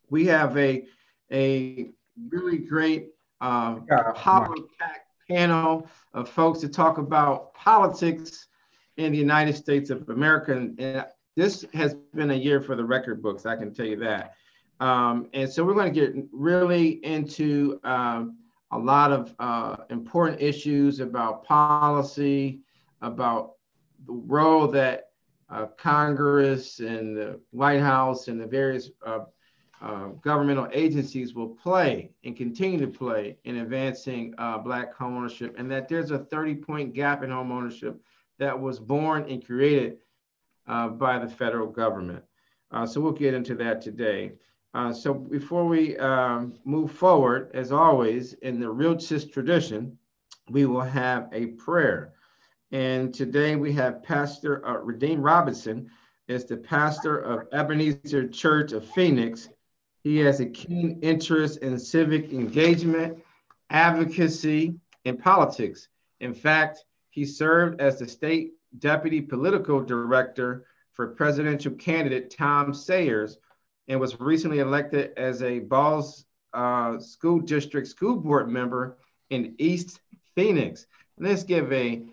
We have a really great power-packed panel of folks to talk about politics in the United States of America. And this has been a year for the record books, I can tell you that. And so we're going to get really into a lot of important issues about policy, about the role that Congress and the White House and the various governmental agencies will play and continue to play in advancing Black homeownership, and that there's a 30-point gap in homeownership that was born and created by the federal government. So we'll get into that today. So before we move forward, as always, in the Realtist tradition, we will have a prayer. And today we have Pastor Redeem Robinson, is the pastor of Ebenezer Church of Phoenix. He has a keen interest in civic engagement, advocacy, and politics. In fact, he served as the state deputy political director for presidential candidate Tom Sayers and was recently elected as a Balls School District school board member in East Phoenix. Let's give a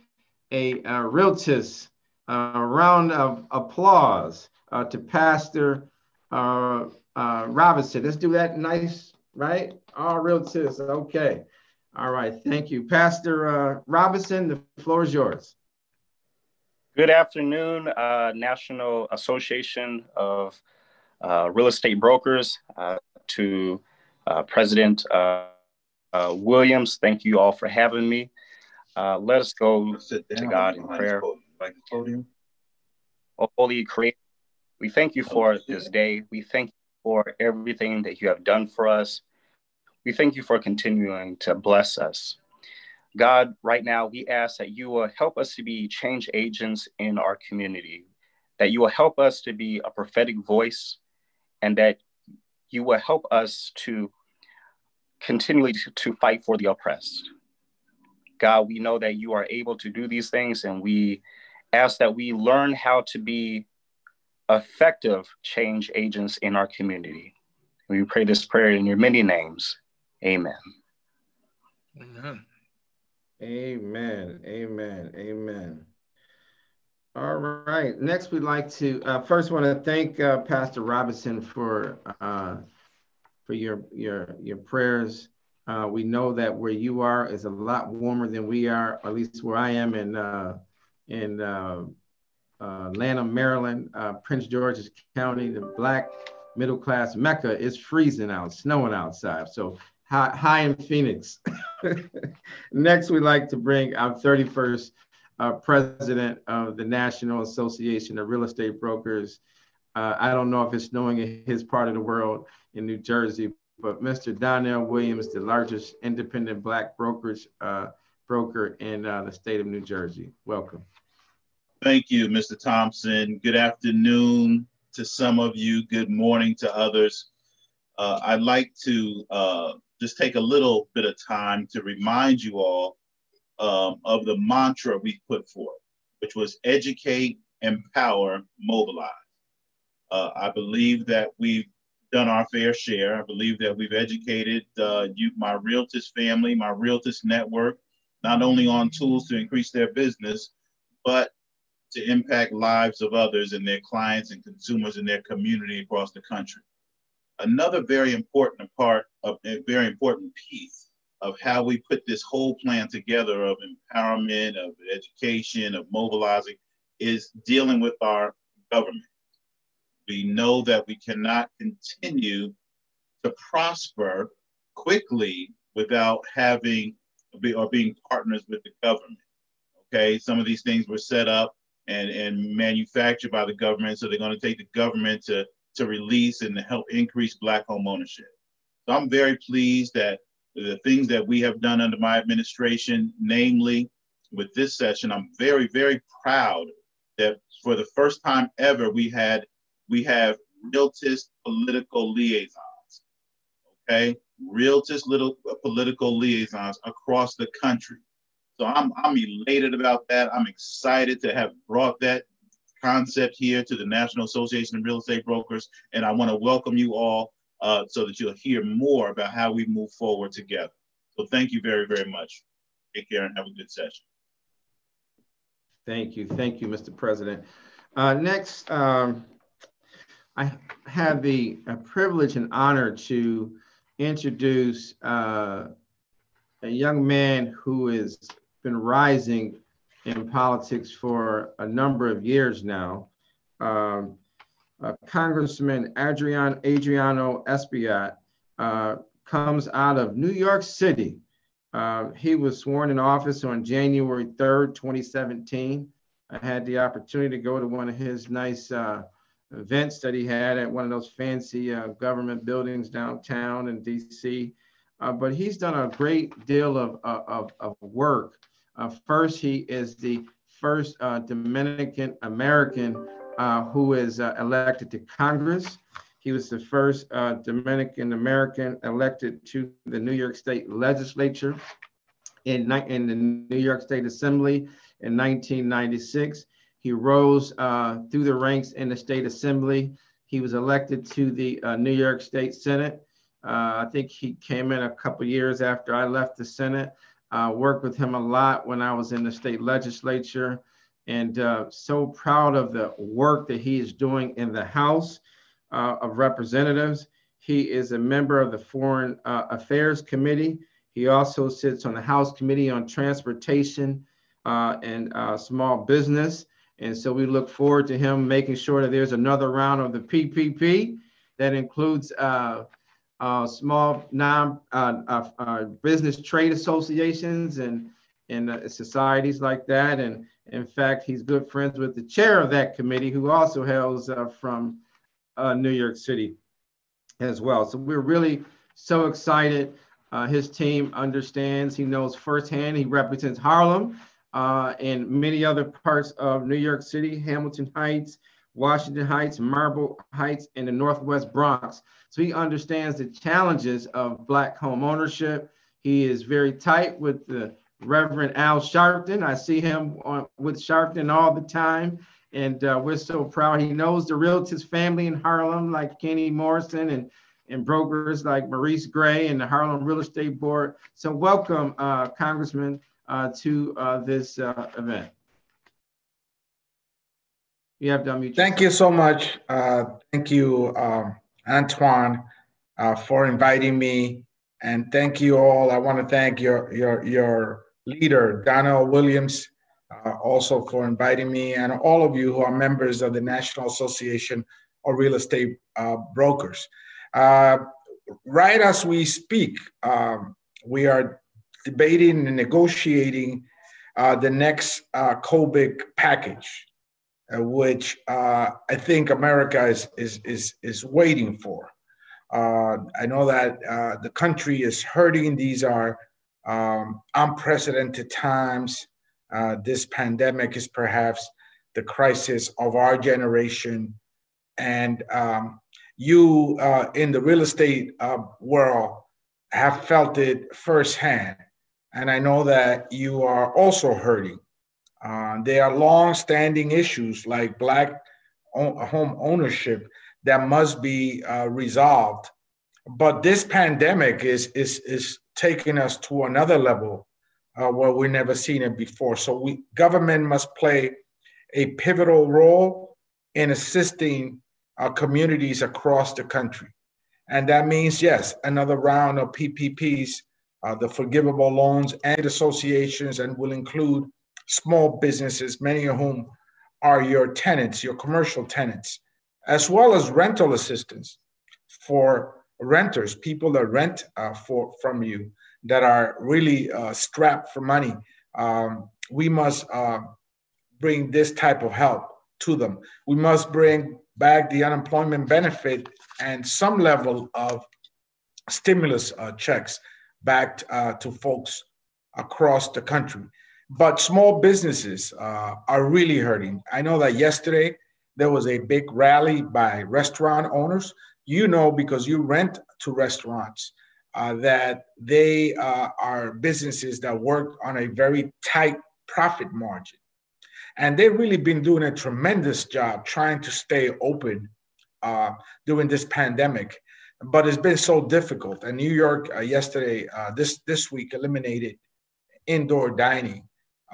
Realtist round of applause to Pastor Robinson. Let's do that nice, right? All Realtist, okay. All right, thank you. Pastor Robinson, the floor is yours. Good afternoon, National Association of Real Estate Brokers, to President Williams. Thank you all for having me. Let us go to God in prayer. Oh, Holy Creator, we thank you for this day. We thank you for everything that you have done for us. We thank you for continuing to bless us. God, right now, we ask that you will help us to be change agents in our community, that you will help us to be a prophetic voice, and that you will help us to continually to fight for the oppressed. God, we know that you are able to do these things, and we ask that we learn how to be effective change agents in our community. We pray this prayer in your many names. Amen. Amen. Amen. Amen. Amen. All right. Next, we'd like to first want to thank Pastor Robinson for your prayers. We know that where you are is a lot warmer than we are, at least where I am in Lanham, Maryland, Prince George's County. The Black middle class Mecca is freezing out, snowing outside. So high in Phoenix. Next, we'd like to bring our 31st president of the National Association of Real Estate Brokers. I don't know if it's snowing in his part of the world in New Jersey, but Mr. Donnell Williams, the largest independent Black brokerage broker in the state of New Jersey. Welcome. Thank you, Mr. Thompson. Good afternoon to some of you. Good morning to others. I'd like to just take a little bit of time to remind you all of the mantra we put forth, which was educate, empower, mobilize. I believe that we've done our fair share. I believe that we've educated my Realtist family, my Realtist network, not only on tools to increase their business, but to impact lives of others and their clients and consumers in their community across the country. Another very important part of a very important piece of how we put this whole plan together of empowerment, of education, of mobilizing is dealing with our government. We know that we cannot continue to prosper quickly without having or being partners with the government. Okay, some of these things were set up and manufactured by the government, so they're going to take the government to release and to help increase Black home ownership. So I'm very pleased that the things that we have done under my administration, namely with this session, I'm very, very proud that for the first time ever, we have Realtist political liaisons, okay? Realtist political liaisons across the country. So I'm elated about that. I'm excited to have brought that concept here to the National Association of Real Estate Brokers, and I want to welcome you all so that you'll hear more about how we move forward together. So thank you very, very much. Take care and have a good session. Thank you, Mr. President. Next, I have the privilege and honor to introduce a young man who has been rising in politics for a number of years now. Congressman Adriano Espaillat comes out of New York City. He was sworn in office on January 3rd, 2017. I had the opportunity to go to one of his nice events that he had at one of those fancy government buildings downtown in DC. But he's done a great deal of work. First, he is the first Dominican American who is elected to Congress. He was the first Dominican American elected to the New York State Legislature in the New York State Assembly in 1996. He rose through the ranks in the State Assembly. He was elected to the New York State Senate. I think he came in a couple years after I left the Senate. Worked with him a lot when I was in the state legislature, and so proud of the work that he is doing in the House of Representatives. He is a member of the Foreign Affairs Committee. He also sits on the House Committee on Transportation and Small Business. And so we look forward to him making sure that there's another round of the PPP that includes small business trade associations and societies like that. And in fact, he's good friends with the chair of that committee, who also hails from New York City as well. So we're really so excited. His team understands, he knows firsthand, he represents Harlem and many other parts of New York City, Hamilton Heights, Washington Heights, Marble Heights, and the Northwest Bronx. So he understands the challenges of Black home ownership. He is very tight with the Reverend Al Sharpton. I see him with Sharpton all the time. And we're so proud. He knows the Realtors family in Harlem, like Kenny Morrison, and brokers like Maurice Gray and the Harlem Real Estate Board. So welcome, Congressman, to this event. You have to unmute. Thank you so much. Thank you, Antoine, for inviting me. And thank you all. I want to thank your leader, Donnell Williams, also for inviting me, and all of you who are members of the National Association of Real Estate Brokers. Right as we speak, we are debating and negotiating the next COVID package, which I think America is waiting for. I know that the country is hurting. These are unprecedented times. This pandemic is perhaps the crisis of our generation. And you in the real estate world have felt it firsthand. And I know that you are also hurting. There are long-standing issues like Black home ownership that must be resolved. But this pandemic is taking us to another level where we've never seen it before. So government must play a pivotal role in assisting communities across the country. And that means, yes, another round of PPPs, the forgivable loans and associations, and will include small businesses, many of whom are your tenants, your commercial tenants, as well as rental assistance for renters, people that rent from you, that are really strapped for money. We must bring this type of help to them. We must bring back the unemployment benefit and some level of stimulus checks back to folks across the country. But small businesses are really hurting. I know that yesterday there was a big rally by restaurant owners. You know, because you rent to restaurants, that they are businesses that work on a very tight profit margin. And they've really been doing a tremendous job trying to stay open during this pandemic. but it's been so difficult. And New York yesterday, this week, eliminated indoor dining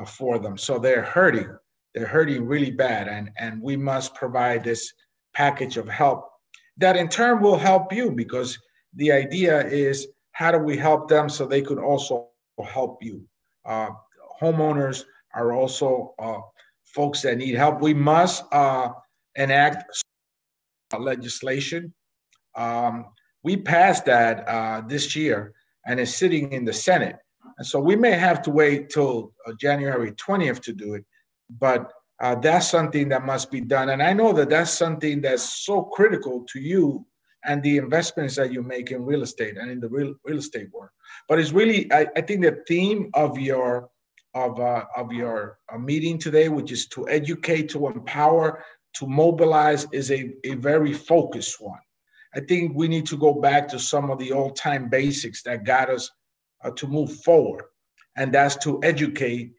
for them. So they're hurting. They're hurting really bad. And we must provide this package of help that in turn will help you, because the idea is, how do we help them so they could also help you? Homeowners are also folks that need help. We must enact legislation. We passed that this year, and it's sitting in the Senate. And so we may have to wait till January 20th to do it, but that's something that must be done. And I know that that's something that's so critical to you and the investments that you make in real estate and in the real estate world. But it's really, I think the theme of your meeting today, which is to educate, to empower, to mobilize, is a very focused one. I think we need to go back to some of the old-time basics that got us to move forward, and that's to educate,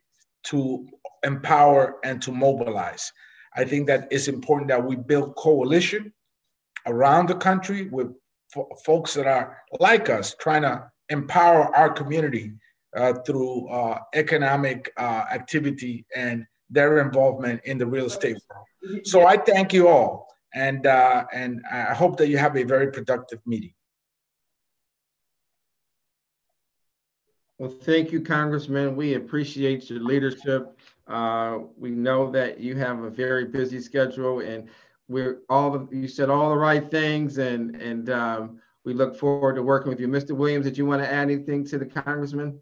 to empower, and to mobilize. I think that it's important that we build coalition around the country with folks that are like us, trying to empower our community through economic activity and their involvement in the real estate world. So I thank you all, and I hope that you have a very productive meeting. Well, thank you, Congressman. We appreciate your leadership. We know that you have a very busy schedule, and you said all the right things, and we look forward to working with you. Mr. Williams, did you want to add anything to the Congressman?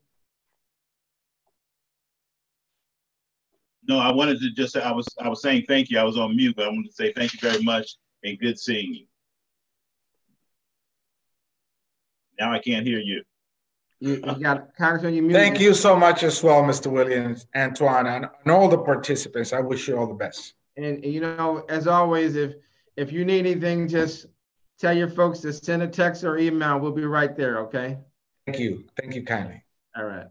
No, I wanted to just say, I was saying thank you. I was on mute, but I wanted to say thank you very much and good seeing you. Now I can't hear you. You got Congressman, you muted. Thank you so much as well, Mr. Williams, Antoine, and all the participants. I wish you all the best. And you know, as always, if you need anything, just tell your folks to send a text or email. We'll be right there, okay? Thank you. Thank you kindly. All right.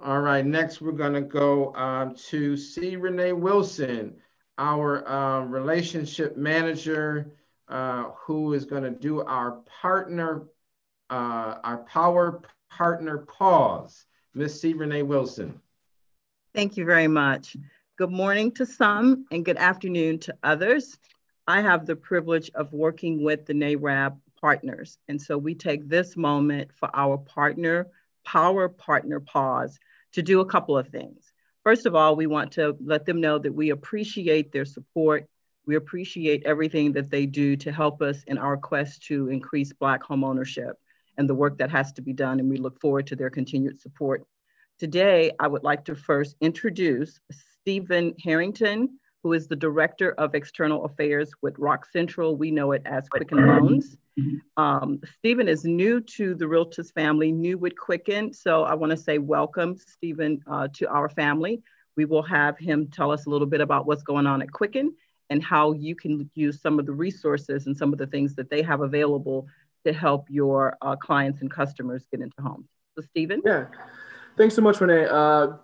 All right, next we're gonna go to C. Renee Wilson, our relationship manager, who is gonna do our Power Partner Pause. Miss C. Renee Wilson. Thank you very much. Good morning to some and good afternoon to others. I have the privilege of working with the NAREB partners. And so we take this moment for our Power Partner Pause to do a couple of things. First of all, we want to let them know that we appreciate their support. We appreciate everything that they do to help us in our quest to increase Black homeownership and the work that has to be done, and we look forward to their continued support. Today, I would like to first introduce Stephen Harrington, who is the Director of External Affairs with Rock Central. We know it as Quicken Loans. Stephen is new to the Realtors family, new with Quicken, so I wanna say welcome, Stephen, to our family. We will have him tell us a little bit about what's going on at Quicken and how you can use some of the resources and some of the things that they have available to help your clients and customers get into homes. So Stephen? Yeah, thanks so much, Renee.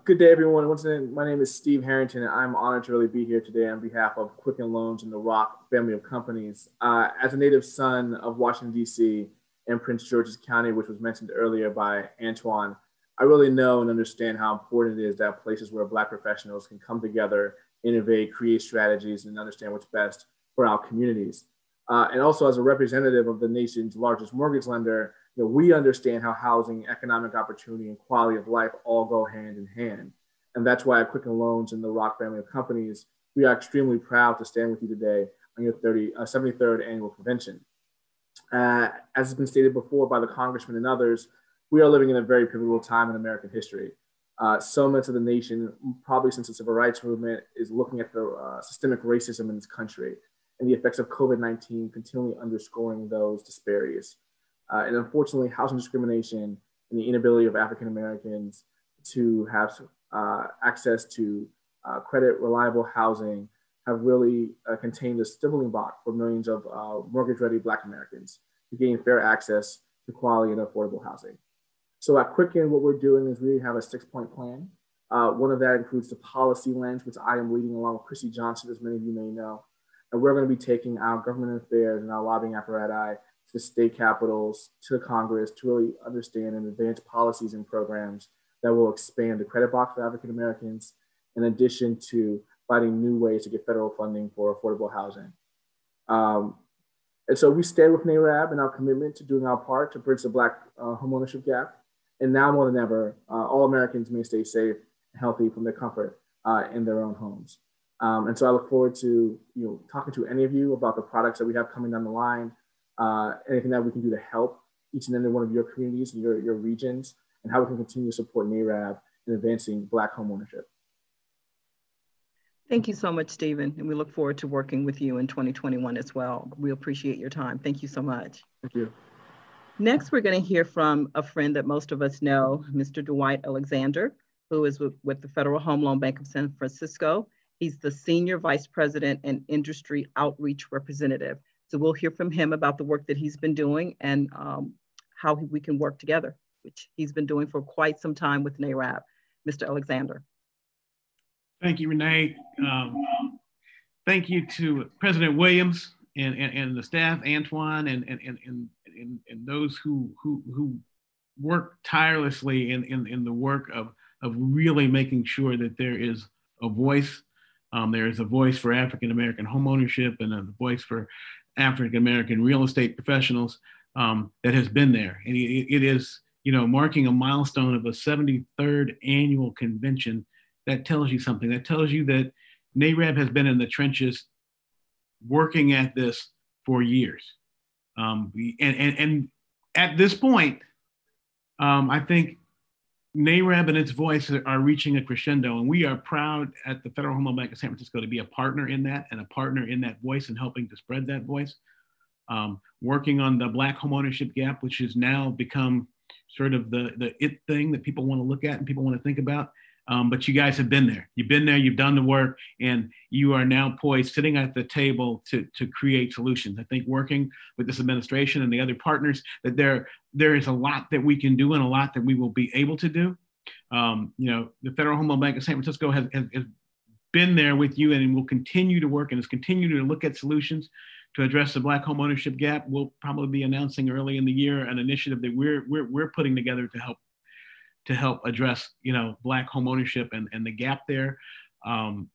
Good day, everyone. Once again, my name is Steve Harrington, and I'm honored to really be here today on behalf of Quicken Loans and the Rock family of companies. As a native son of Washington, D.C. and Prince George's County, which was mentioned earlier by Antoine, I really know and understand how important it is that places where Black professionals can come together, innovate, create strategies, and understand what's best for our communities. And also, as a representative of the nation's largest mortgage lender, we understand how housing, economic opportunity, and quality of life all go hand in hand. And that's why at Quicken Loans and the Rock family of companies, we are extremely proud to stand with you today on your 73rd annual convention. As has been stated before by the Congressman and others, we are living in a very pivotal time in American history. So much of the nation, probably since the civil rights movement, is looking at the systemic racism in this country and the effects of COVID-19 continually underscoring those disparities. And unfortunately, housing discrimination and the inability of African Americans to have access to credit reliable housing have really contained a stumbling block for millions of mortgage-ready Black Americans to gain fair access to quality and affordable housing. So at Quicken, what we're doing is we have a 6-point plan. One of that includes the policy lens, which I am leading along with Chrissy Johnson, as many of you may know. And we're going to be taking our government affairs and our lobbying apparatus to state capitals, to Congress, to really understand and advance policies and programs that will expand the credit box for African Americans, in addition to finding new ways to get federal funding for affordable housing. And so we stay with NAREB and our commitment to doing our part to bridge the Black homeownership gap. And now more than ever, all Americans may stay safe and healthy from their comfort in their own homes. And so I look forward to talking to any of you about the products that we have coming down the line, anything that we can do to help each and every one of your communities and your regions, and how we can continue to support NAREB in advancing Black homeownership. Thank you so much, Stephen. And we look forward to working with you in 2021 as well. We appreciate your time. Thank you so much. Thank you. Next, we're going to hear from a friend that most of us know, Mr. Dwight Alexander, who is with the Federal Home Loan Bank of San Francisco. He's the Senior Vice President and Industry Outreach Representative. So we'll hear from him about the work that he's been doing and how we can work together, which he's been doing for quite some time with NAREB. Mr. Alexander. Thank you, Renee. Thank you to President Williams and the staff, Antoine, and those who work tirelessly in the work of really making sure that there is a voice. There is a voice for African American homeownership and a voice for African American real estate professionals that has been there. And it is, marking a milestone of a 73rd annual convention. That tells you something. That tells you that NAREB has been in the trenches working at this for years. And at this point, I think NAREB and its voice are reaching a crescendo, and we are proud at the Federal Home Loan Bank of San Francisco to be a partner in that and a partner in that voice and helping to spread that voice. Working on the Black homeownership gap, which has now become sort of the it thing that people want to look at and people want to think about. But you guys have been there. You've been there, you've done the work, and you are now poised, sitting at the table to create solutions. I think working with this administration and the other partners, that there is a lot that we can do and a lot that we will be able to do. The Federal Home Loan Bank of San Francisco has been there with you and will continue to work and is continuing to look at solutions to address the Black homeownership gap. We'll probably be announcing early in the year an initiative that we're putting together to help address, Black homeownership and the gap there. And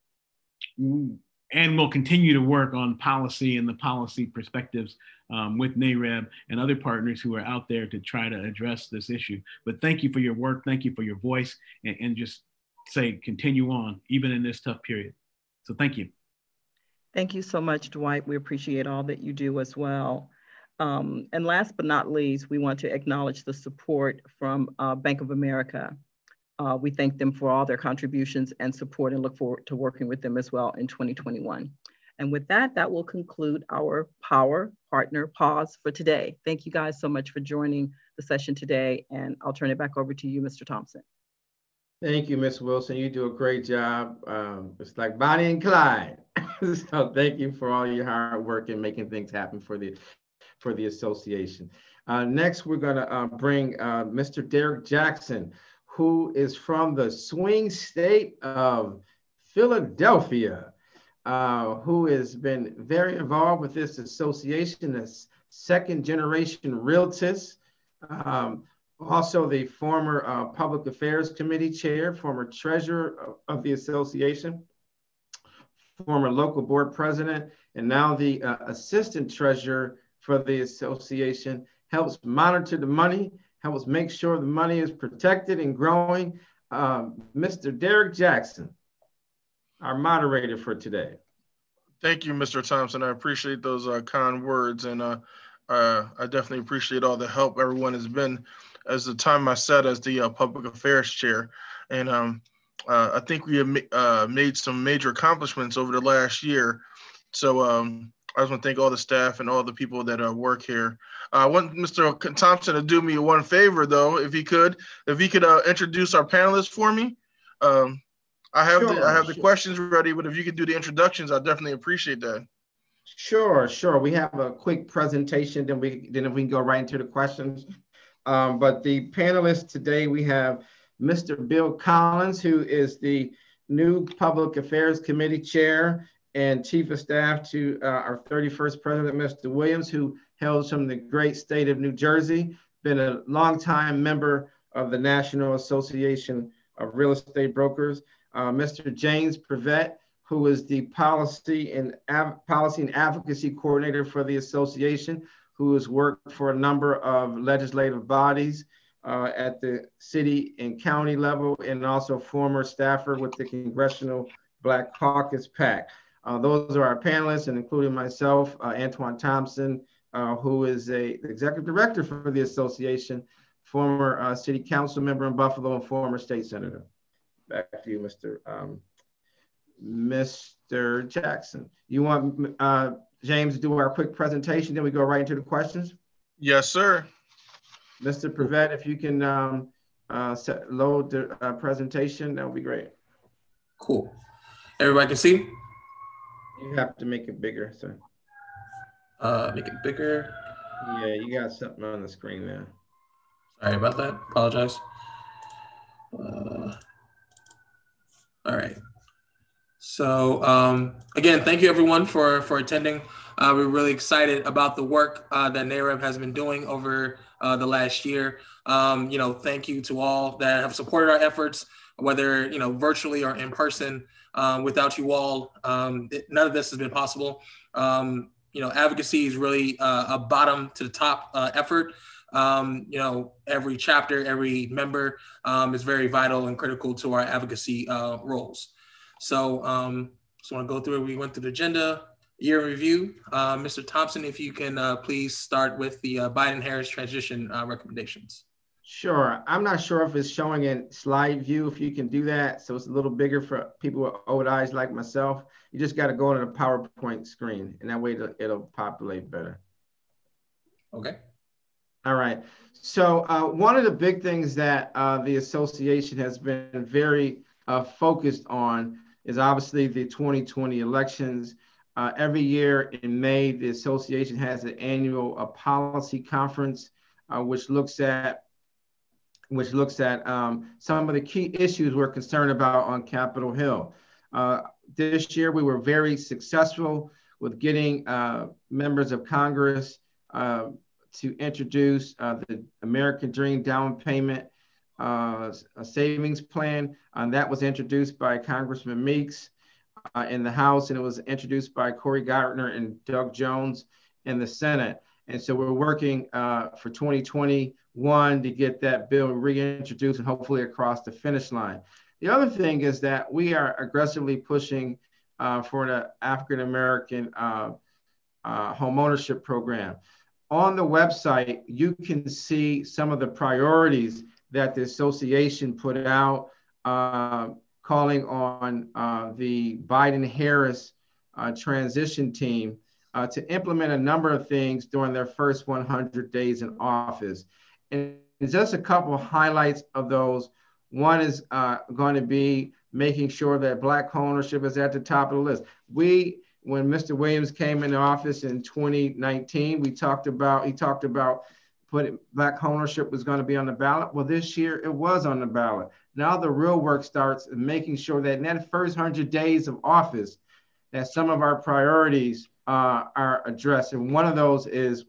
we'll continue to work on policy and the policy perspectives with NAREB and other partners who are out there to try to address this issue. But thank you for your work. Thank you for your voice, and just say, continue on, even in this tough period. So thank you. Thank you so much, Dwight. We appreciate all that you do as well. And last but not least, we want to acknowledge the support from Bank of America. We thank them for all their contributions and support and look forward to working with them as well in 2021. And with that, that will conclude our Power Partner Pause for today. Thank you guys so much for joining the session today, and I'll turn it back over to you, Mr. Thompson. Thank you, Ms. Wilson. You do a great job. It's like Bonnie and Clyde. So thank you for all your hard work and making things happen for the association. Next, we're gonna bring Mr. Derek Jackson, who is from the swing state of Philadelphia, who has been very involved with this association as second generation realtors. Also the former Public Affairs Committee chair, former treasurer of the association, former local board president, and now the assistant treasurer for the association, helps monitor the money, helps make sure the money is protected and growing. Mr. Derek Jackson, our moderator for today. Thank you, Mr. Thompson. I appreciate those kind words, and I definitely appreciate all the help everyone has been as the time I sat as the public affairs chair. And I think we have made some major accomplishments over the last year. So I just want to thank all the staff and all the people that work here. I want Mr. Thompson to do me one favor, though, if he could introduce our panelists for me. I have the questions ready, but if you could do the introductions, I definitely appreciate that. Sure. We have a quick presentation, then we can go right into the questions. But the panelists today, we have Mr. Bill Collins, who is the new Public Affairs Committee chair and Chief of Staff to our 31st President, Mr. Williams, who hails from the great state of New Jersey, been a longtime member of the National Association of Real Estate Brokers. Mr. James Prevet, who is the Policy and Advocacy Coordinator for the association, who has worked for a number of legislative bodies at the city and county level, and also former staffer with the Congressional Black Caucus PAC. Those are our panelists, and including myself, Antoine Thompson, who is the executive director for the association, former city council member in Buffalo, and former state senator. Back to you, Mr. Jackson. You want James to do our quick presentation, then we go right into the questions? Yes, sir. Mr. Prevet, if you can load the presentation, that would be great. Cool. Everybody can see? You have to make it bigger, sir. Make it bigger. Yeah, you got something on the screen there. Sorry about that. Apologize. All right. So again, thank you everyone for attending. We're really excited about the work that NAREB has been doing over the last year. Thank you to all that have supported our efforts, whether virtually or in person. Without you all, none of this has been possible. Advocacy is really a bottom to the top effort. Every chapter, every member is very vital and critical to our advocacy roles. So just want to go through it. We went through the agenda, year in review. Mr. Thompson, if you can please start with the Biden-Harris transition recommendations. Sure. I'm not sure if it's showing in slide view, if you can do that. So it's a little bigger for people with old eyes like myself. You just got to go to the PowerPoint screen, and that way it'll populate better. Okay. All right. So one of the big things that the association has been very focused on is obviously the 2020 elections. Every year in May, the association has an annual policy conference, which looks at some of the key issues we're concerned about on Capitol Hill. This year, we were very successful with getting members of Congress to introduce the American Dream Down Payment Savings Plan. That was introduced by Congressman Meeks in the House, and it was introduced by Cory Gardner and Doug Jones in the Senate. And so we're working for 2021 to get that bill reintroduced and hopefully across the finish line. The other thing is that we are aggressively pushing for the African-American homeownership program. On the website, you can see some of the priorities that the association put out, calling on the Biden-Harris transition team to implement a number of things during their first 100 days in office. And just a couple of highlights of those. One is going to be making sure that Black homeownership is at the top of the list. When Mr. Williams came into office in 2019, he talked about putting Black homeownership was going to be on the ballot. Well, this year it was on the ballot. Now the real work starts in making sure that in that first 100 days of office, that some of our priorities are addressed. And one of those is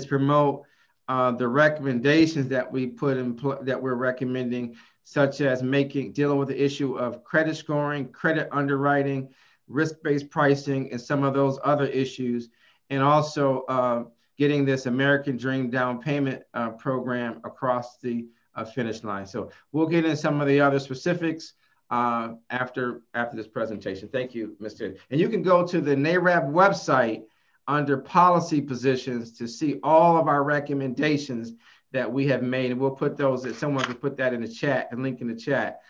promote the recommendations that we put in that we're recommending, such as dealing with the issue of credit scoring, credit underwriting, risk-based pricing, and some of those other issues, and also getting this American Dream Down Payment program across the finish line. So we'll get into some of the other specifics after this presentation. Thank you, Mr. And you can go to the NAREB website under policy positions to see all of our recommendations that we have made. And we'll put those, if someone could put that in the chat, and link in the chat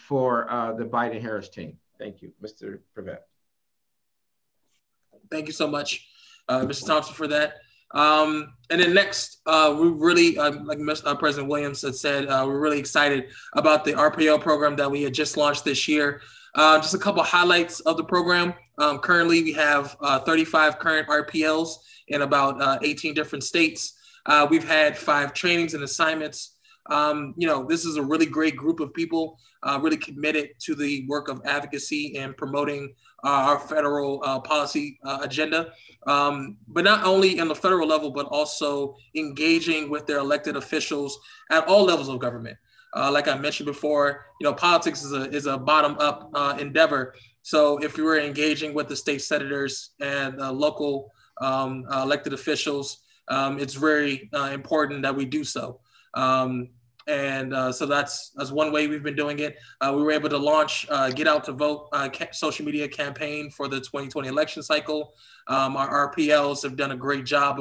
for the Biden-Harris team. Thank you, Mr. Prevet. Thank you so much, Mr. Thompson, for that. And then next, we really, like President Williams had said, we're really excited about the RPL program that we had just launched this year. Just a couple highlights of the program. Currently, we have 35 current RPLs in about 18 different states. We've had 5 trainings and assignments This is a really great group of people, really committed to the work of advocacy and promoting our federal policy agenda, but not only in the federal level, but also engaging with their elected officials at all levels of government. Like I mentioned before, politics is a bottom-up endeavor. So if we were engaging with the state senators and local elected officials, it's very important that we do so. So that's one way we've been doing it. We were able to launch Get Out to Vote social media campaign for the 2020 election cycle. Our RPLs have done a great job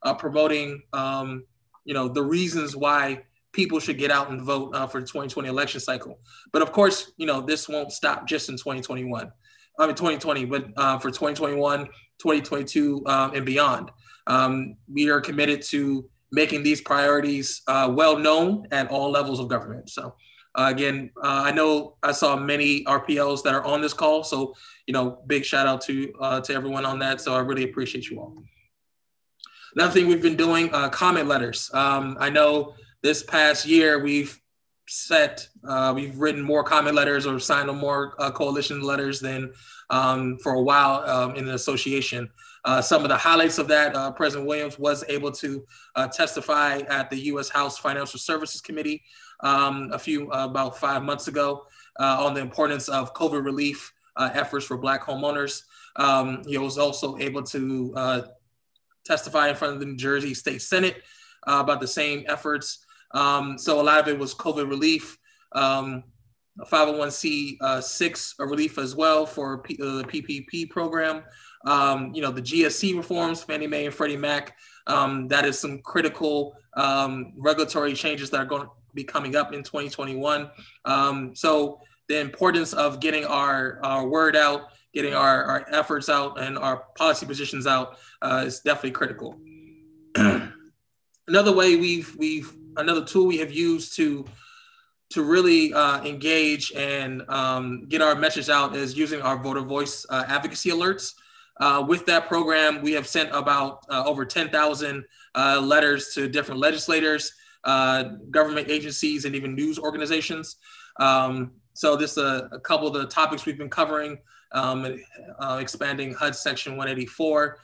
of promoting, the reasons why people should get out and vote for the 2020 election cycle. But of course, this won't stop just in 2020, but for 2021, 2022, and beyond. We are committed to making these priorities well known at all levels of government. So again, I know I saw many RPLs that are on this call. So, big shout out to everyone on that. So I really appreciate you all. Another thing we've been doing, comment letters. I know this past year we've written more comment letters or signed more coalition letters than for a while in the association. Some of the highlights of that, President Williams was able to testify at the U.S. House Financial Services Committee about 5 months ago on the importance of COVID relief efforts for Black homeowners. He was also able to testify in front of the New Jersey State Senate about the same efforts. So a lot of it was COVID relief, 501c6 relief as well for the PPP program. The GSC reforms, Fannie Mae and Freddie Mac, that is some critical regulatory changes that are going to be coming up in 2021. So the importance of getting our word out, getting our efforts out and our policy positions out is definitely critical. Another way another tool we have used to really engage and get our message out is using our voter voice advocacy alerts. With that program, we have sent about over 10,000 letters to different legislators, government agencies, and even news organizations. So this is a couple of the topics we've been covering, expanding HUD Section 184,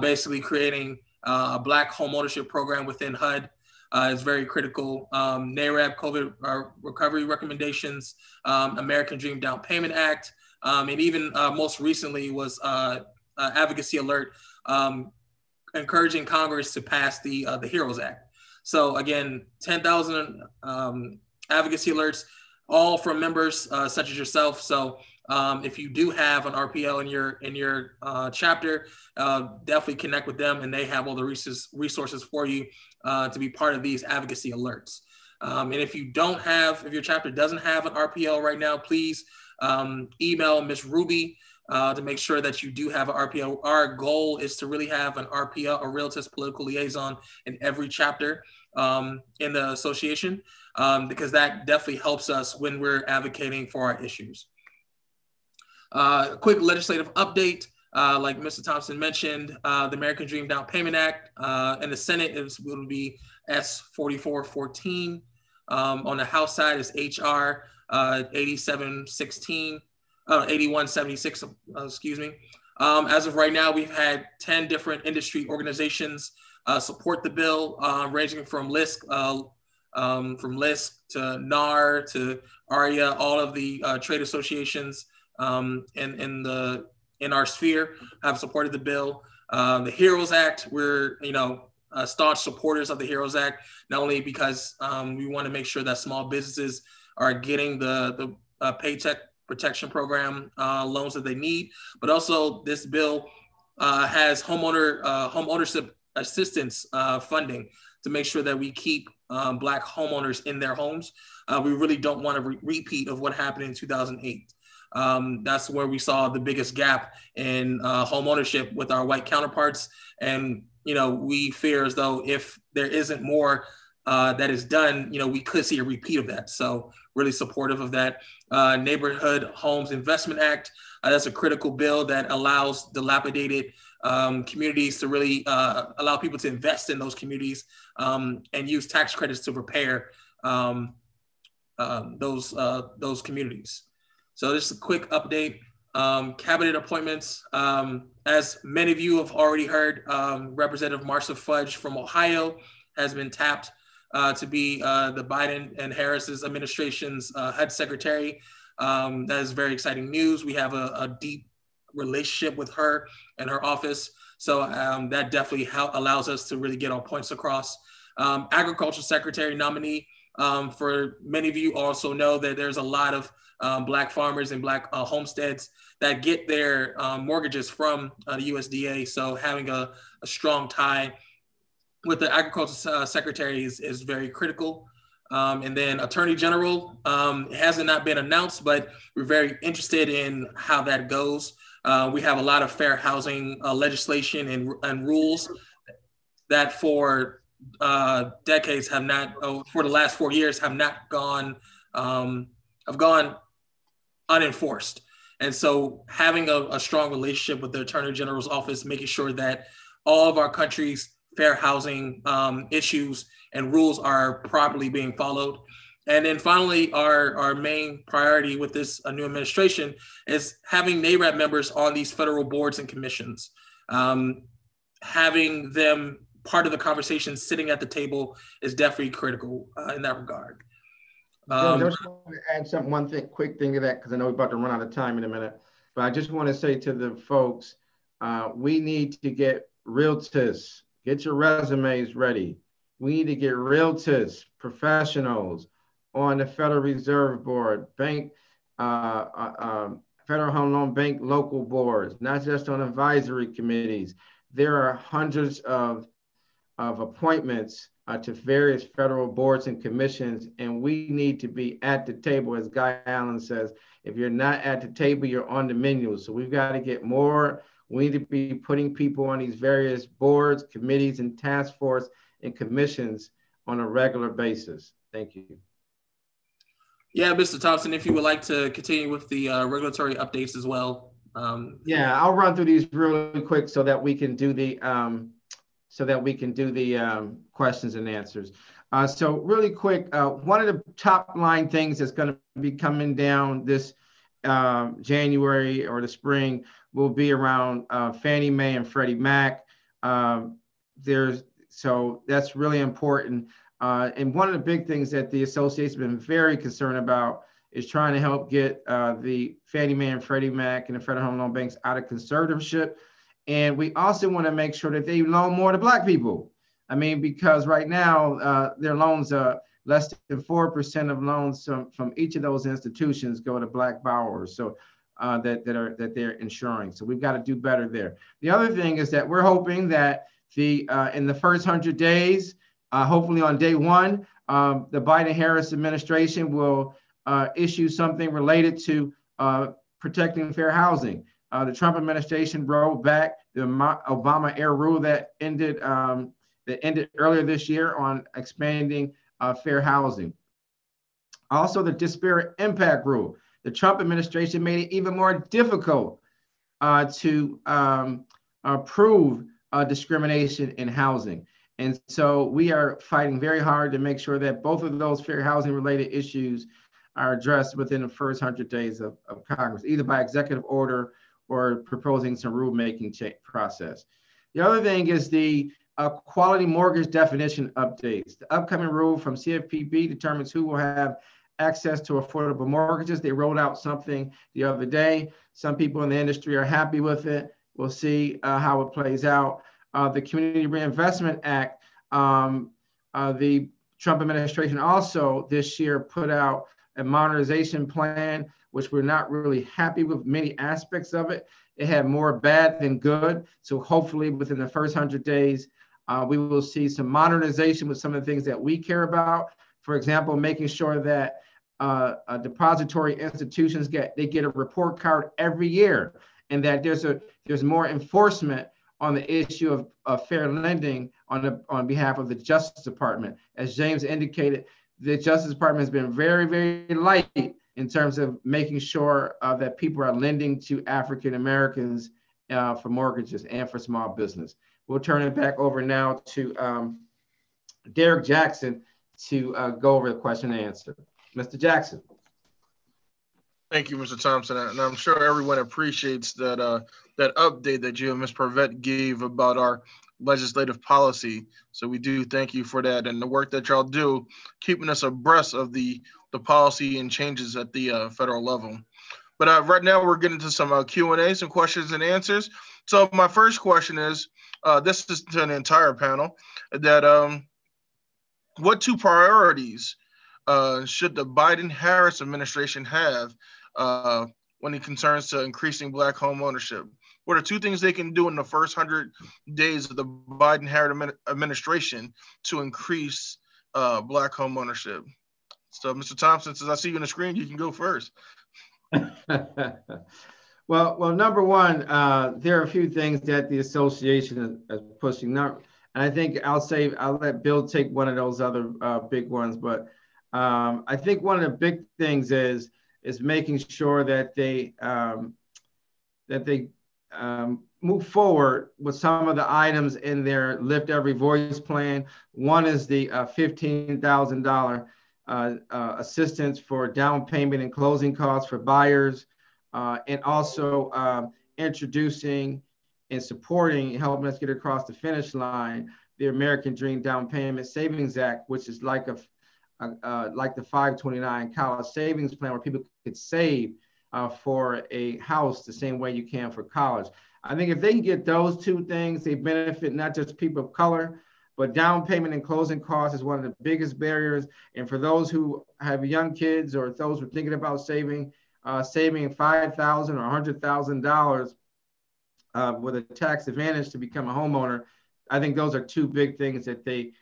basically creating a Black home ownership program within HUD. Is very critical. NAREB COVID recovery recommendations, American Dream Down Payment Act, and even most recently was advocacy alert encouraging Congress to pass the HEROES Act. So again, 10,000 advocacy alerts, all from members such as yourself. So if you do have an RPL in your chapter, definitely connect with them, and they have all the resources for you to be part of these advocacy alerts. And if your chapter doesn't have an RPL right now, please email Ms. Ruby to make sure that you do have an RPL. Our goal is to really have an RPL, a Realtist Political Liaison, in every chapter in the association, because that definitely helps us when we're advocating for our issues. A quick legislative update, like Mr. Thompson mentioned, the American Dream Down Payment Act in the Senate will be S4414. On the House side is HR 8176, excuse me. As of right now, we've had 10 different industry organizations support the bill, ranging from LISC to NAR to ARIA, all of the trade associations in our sphere have supported the bill. The HEROES Act, we're staunch supporters of the HEROES Act, not only because we want to make sure that small businesses are getting the Paycheck Protection Program loans that they need, but also this bill has home ownership assistance funding to make sure that we keep Black homeowners in their homes. We really don't want a repeat of what happened in 2008. That's where we saw the biggest gap in home ownership with our white counterparts. And, we fear as though if there isn't more that is done, we could see a repeat of that. So really supportive of that. Neighborhood Homes Investment Act, that's a critical bill that allows dilapidated communities to really allow people to invest in those communities and use tax credits to repair those communities. So just a quick update. Cabinet appointments. As many of you have already heard, Representative Marcia Fudge from Ohio has been tapped to be the Biden and Harris's administration's HUD secretary. That is very exciting news. We have a deep relationship with her and her office. So that definitely allows us to really get our points across. Agriculture Secretary nominee. For many of you also know that there's a lot of Black farmers and Black homesteads that get their mortgages from the USDA. So having a strong tie with the Agriculture Secretary is very critical. And then Attorney General, it hasn't not been announced, but we're very interested in how that goes. We have a lot of fair housing legislation and rules that for decades have not, for the last 4 years, have gone unenforced. And so having a strong relationship with the Attorney General's office, making sure that all of our country's fair housing issues and rules are properly being followed. And then finally, our main priority with this new administration is having NAREB members on these federal boards and commissions. Having them part of the conversation, sitting at the table, is definitely critical in that regard. I just want to add one quick thing to that, because I know we're about to run out of time in a minute. But I just want to say to the folks, we need to get realtors. Get your resumes ready. We need to get realtors, professionals on the Federal Reserve Board, bank, Federal Home Loan Bank local boards, not just on advisory committees. There are hundreds of appointments to various federal boards and commissions, and we need to be at the table. As Guy Allen says, if you're not at the table, you're on the menu. So we've got to get more. We need to be putting people on these various boards, committees, and task force and commissions on a regular basis. Thank you. Yeah, Mr. Thompson, if you would like to continue with the regulatory updates as well. Yeah, I'll run through these really quick so that we can do the questions and answers. So really quick, one of the top line things that's going to be coming down this January or the spring will be around Fannie Mae and Freddie Mac. So that's really important. And one of the big things that the association has been very concerned about is trying to help get the Fannie Mae and Freddie Mac and the Federal Home Loan Banks out of conservatorship. And we also want to make sure that they loan more to Black people. I mean, because right now their loans are less than 4% of loans from each of those institutions go to Black borrowers. So that they're insuring. So we've got to do better there. The other thing is that we're hoping that in the first 100 days, hopefully on day one, the Biden-Harris administration will issue something related to protecting fair housing. The Trump administration rolled back the Obama-era rule that ended earlier this year on expanding fair housing. Also, the disparate impact rule. The Trump administration made it even more difficult to prove discrimination in housing. And so we are fighting very hard to make sure that both of those fair housing related issues are addressed within the first 100 days of Congress, either by executive order or proposing some rulemaking process. The other thing is the quality mortgage definition updates. The upcoming rule from CFPB determines who will have access to affordable mortgages. They rolled out something the other day. Some people in the industry are happy with it. We'll see how it plays out. The Community Reinvestment Act, the Trump administration also this year put out a modernization plan, which we're not really happy with many aspects of it. It had more bad than good. So hopefully within the first 100 days, we will see some modernization with some of the things that we care about. For example, making sure that depository institutions get a report card every year, and that there's more enforcement on the issue of fair lending on behalf of the Justice Department. As James indicated, the Justice Department has been very, very light in terms of making sure that people are lending to African Americans for mortgages and for small business. We'll turn it back over now to Derek Jackson to go over the question and answer. Mr. Jackson. Thank you, Mr. Thompson. And I'm sure everyone appreciates that that update that you and Ms. Purvette gave about our legislative policy. So we do thank you for that and the work that y'all do, keeping us abreast of the policy and changes at the federal level. But right now we're getting to some Q&A, some questions and answers. So my first question is, this is to an entire panel, that what two priorities should the Biden-Harris administration have when it concerns to increasing Black home ownership? What are two things they can do in the first 100 days of the Biden-Harris administration to increase Black home ownership? So, Mr. Thompson, since I see you on the screen, you can go first. Well, number one, there are a few things that the association is pushing now, and I think I'll let Bill take one of those other big ones. But I think one of the big things is making sure that they move forward with some of the items in their Lift Every Voice plan. One is the $15,000 assistance for down payment and closing costs for buyers, and also introducing and supporting, helping us get across the finish line, the American Dream Down Payment Savings Act, which is like the 529 college savings plan where people could save for a house the same way you can for college. I think if they can get those two things, they benefit not just people of color, but down payment and closing costs is one of the biggest barriers. And for those who have young kids or those who are thinking about saving $5,000 or $100,000 with a tax advantage to become a homeowner, I think those are two big things that they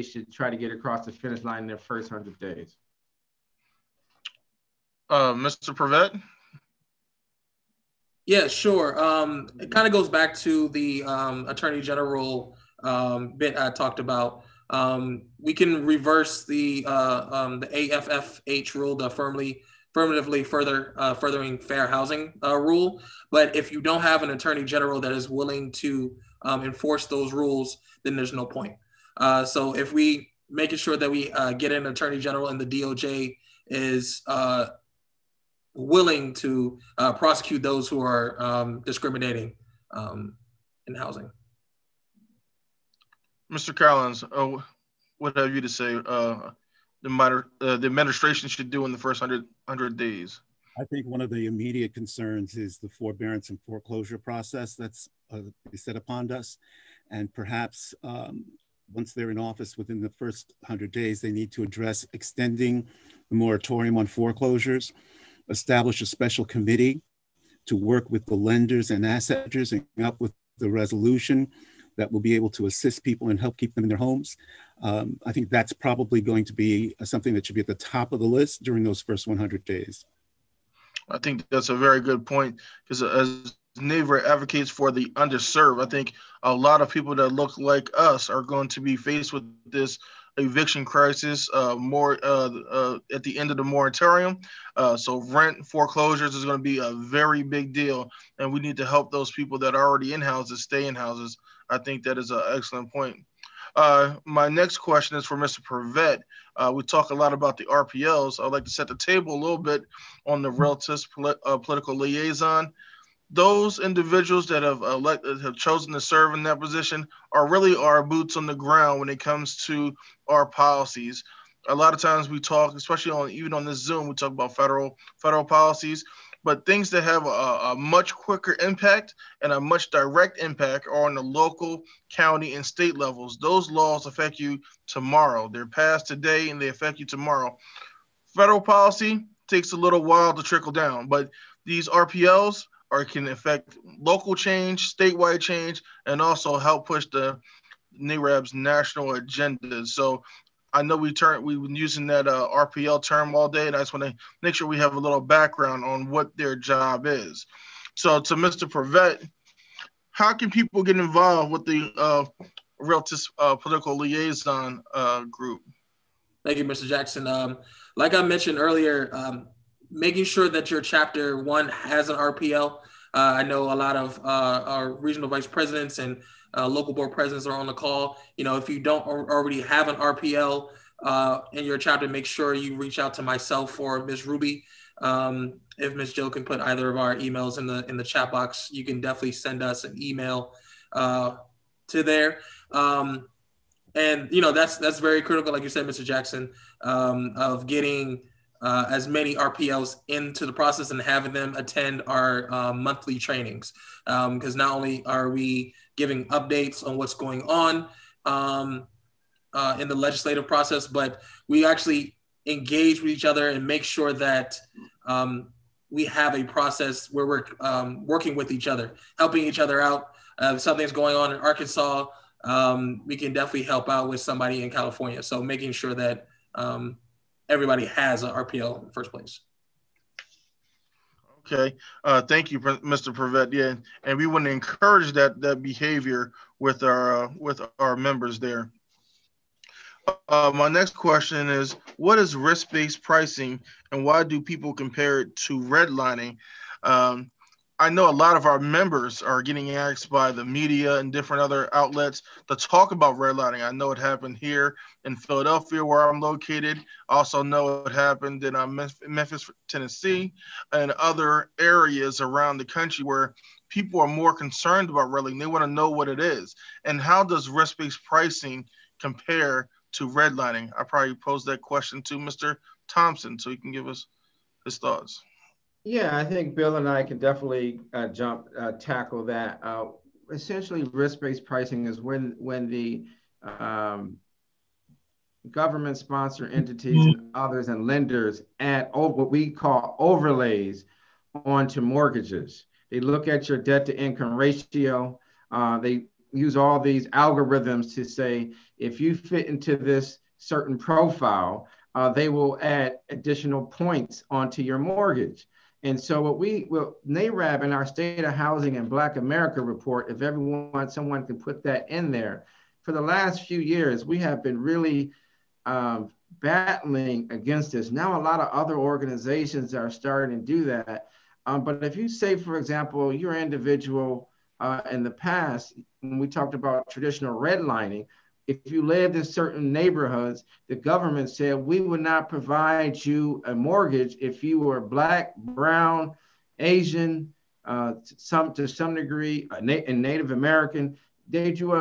should try to get across the finish line in their first 100 days. Mr. Purvette? Yeah, sure. It kind of goes back to the Attorney General bit I talked about. We can reverse the AFFH rule, the affirmatively furthering fair housing rule. But if you don't have an Attorney General that is willing to enforce those rules, then there's no point. So if we making sure that we get an Attorney General and the DOJ is willing to prosecute those who are discriminating in housing. Mr. Collins, what have you to say the administration should do in the first 100 days? I think one of the immediate concerns is the forbearance and foreclosure process that's set upon us. And perhaps once they're in office within the first 100 days, they need to address extending the moratorium on foreclosures, establish a special committee to work with the lenders and asset managers and come up with the resolution that will be able to assist people and help keep them in their homes. I think that's probably going to be something that should be at the top of the list during those first 100 days. I think that's a very good point, because as NAREB advocates for the underserved, I think a lot of people that look like us are going to be faced with this eviction crisis more at the end of the moratorium. So rent foreclosures is going to be a very big deal, and we need to help those people that are already in houses stay in houses. I think that is an excellent point. My next question is for Mr. Purvette. We talk a lot about the RPLs. I'd like to set the table a little bit on the Realtist political liaison. Those individuals that have chosen to serve in that position are really our boots on the ground when it comes to our policies. A lot of times we talk, especially even on this Zoom, we talk about federal policies, but things that have a much quicker impact and a much direct impact are on the local, county, and state levels. Those laws affect you tomorrow. They're passed today and they affect you tomorrow. Federal policy takes a little while to trickle down, but these RPLs can affect local change, statewide change, and also help push the NAREB's national agenda. So I know we've been using that RPL term all day, and I just want to make sure we have a little background on what their job is. So to Mr. Purvette, how can people get involved with the Realtist political liaison group? Thank you, Mr. Jackson. Like I mentioned earlier, making sure that your chapter 1 has an RPL. I know a lot of our regional vice presidents and local board presidents are on the call. You know, if you don't already have an RPL, in your chapter, make sure you reach out to myself or Ms. Ruby. If Ms. Jill can put either of our emails in the chat box, you can definitely send us an email to there. And that's very critical, like you said, Mr. Jackson, of getting as many RPLs into the process and having them attend our monthly trainings, because not only are we giving updates on what's going on in the legislative process, but we actually engage with each other and make sure that we have a process where we're working with each other, helping each other out. If something's going on in Arkansas, we can definitely help out with somebody in California. So making sure that everybody has an RPL in the first place. Okay, thank you, Mr. Prevet. Yeah, and we want to encourage that behavior with our members there. My next question is, what is risk-based pricing and why do people compare it to redlining? I know a lot of our members are getting asked by the media and different other outlets to talk about redlining. I know it happened here in Philadelphia where I'm located. I also know it happened in Memphis, Tennessee, and other areas around the country where people are more concerned about redlining. They want to know what it is. And how does risk-based pricing compare to redlining? I probably posed that question to Mr. Thompson so he can give us his thoughts. Yeah, I think Bill and I can definitely tackle that. Essentially, risk-based pricing is when the government-sponsored entities and others and lenders add what we call overlays onto mortgages. They look at your debt-to-income ratio. They use all these algorithms to say, if you fit into this certain profile, they will add additional points onto your mortgage. And so what NAREB in our State of Housing and Black America report, if someone can put that in there, for the last few years, we have been really battling against this. Now, a lot of other organizations are starting to do that. But if you say, for example, you're an individual in the past, when we talked about traditional redlining, if you lived in certain neighborhoods, the government said we would not provide you a mortgage if you were Black, Brown, Asian, to some degree, and Native American. They drew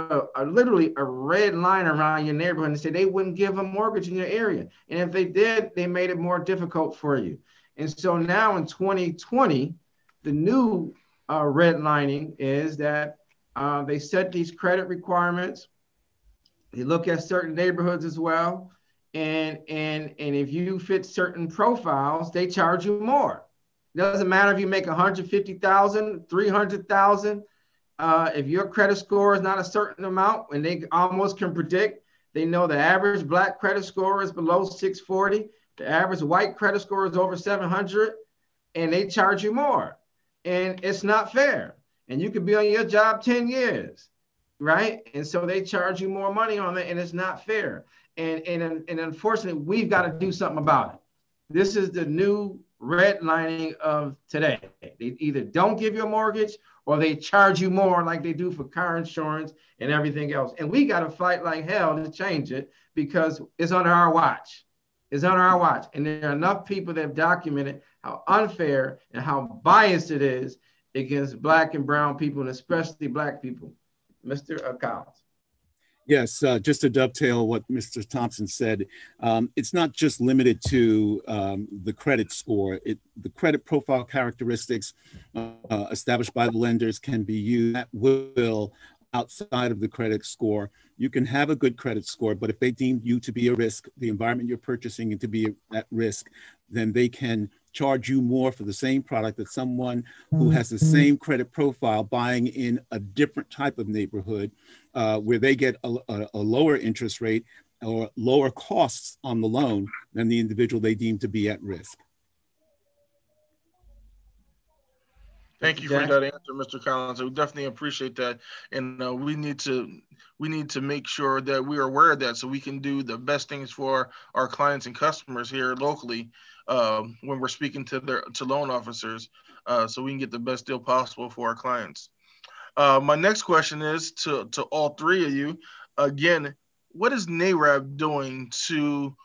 literally a red line around your neighborhood and said they wouldn't give a mortgage in your area. And if they did, they made it more difficult for you. And so now in 2020, the new redlining is that they set these credit requirements. They look at certain neighborhoods as well. And if you fit certain profiles, they charge you more. It doesn't matter if you make $150,000, $300,000. If your credit score is not a certain amount, and they almost can predict, they know the average Black credit score is below 640. The average white credit score is over 700, and they charge you more. And it's not fair. And you could be on your job 10 years. Right? And so they charge you more money on it, and it's not fair. And unfortunately, we've got to do something about it. This is the new redlining of today. They either don't give you a mortgage or they charge you more like they do for car insurance and everything else. And we got to fight like hell to change it because it's under our watch. It's under our watch. And there are enough people that have documented how unfair and how biased it is against Black and brown people, and especially Black people. Mr. Collins. Yes, just to dovetail what Mr. Thompson said, it's not just limited to the credit score. The credit profile characteristics established by the lenders can be used at will outside of the credit score. You can have a good credit score, but if they deem you to be a risk, the environment you're purchasing and to be at risk, then they can charge you more for the same product that someone who has the same credit profile buying in a different type of neighborhood where they get a lower interest rate or lower costs on the loan than the individual they deem to be at risk. Thank you for that answer, Mr. Collins. We definitely appreciate that. And we need to make sure that we are aware of that so we can do the best things for our clients and customers here locally when we're speaking to loan officers so we can get the best deal possible for our clients. My next question is to all three of you. Again, what is NAREB doing to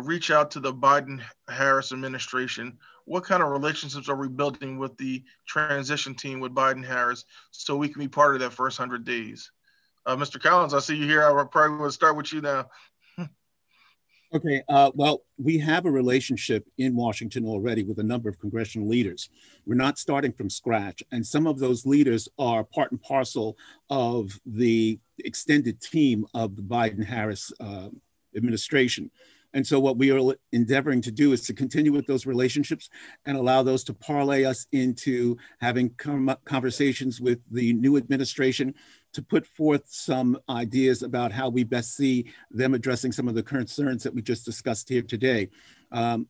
reach out to the Biden-Harris administration? What kind of relationships are we building with the transition team with Biden-Harris so we can be part of that first 100 days? Mr. Collins, I see you here. I probably will start with you now. Okay, well, we have a relationship in Washington already with a number of congressional leaders. We're not starting from scratch, and some of those leaders are part and parcel of the extended team of the Biden-Harris administration. And so what we are endeavoring to do is to continue with those relationships and allow those to parlay us into having conversations with the new administration to put forth some ideas about how we best see them addressing some of the concerns that we just discussed here today.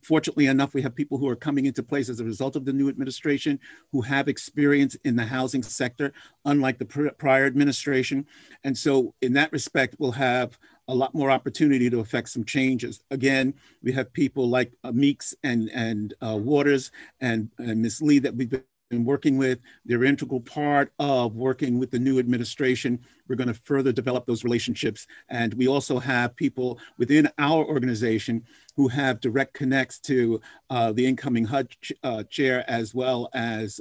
Fortunately enough, we have people who are coming into place as a result of the new administration who have experience in the housing sector, unlike the prior administration. And so in that respect, we'll have a lot more opportunity to affect some changes. Again, we have people like Meeks and Waters and Ms. Lee that we've been working with. They're an integral part of working with the new administration. We're going to further develop those relationships. And we also have people within our organization who have direct connects to the incoming HUD chair as well as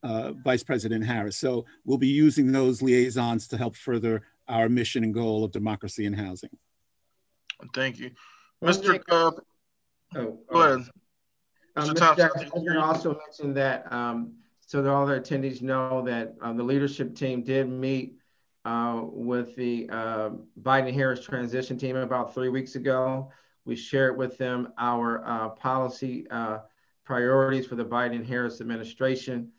Vice President Harris. So we'll be using those liaisons to help further our mission and goal of democracy and housing. Thank you. Mr. Go ahead. Mr. Jackson, I was going to also mention that so that all the attendees know that the leadership team did meet with the Biden-Harris transition team about 3 weeks ago. We shared with them our policy priorities for the Biden-Harris administration.